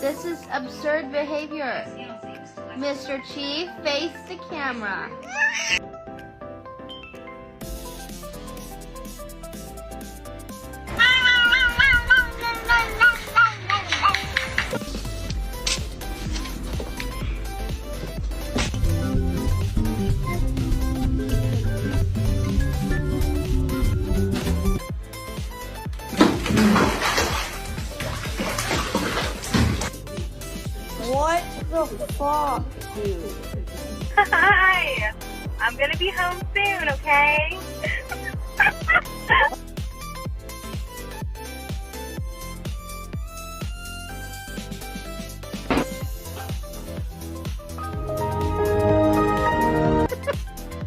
This is absurd behavior. Mr. Chief, face the camera. What the fuck, dude? Hi! I'm gonna be home soon, okay?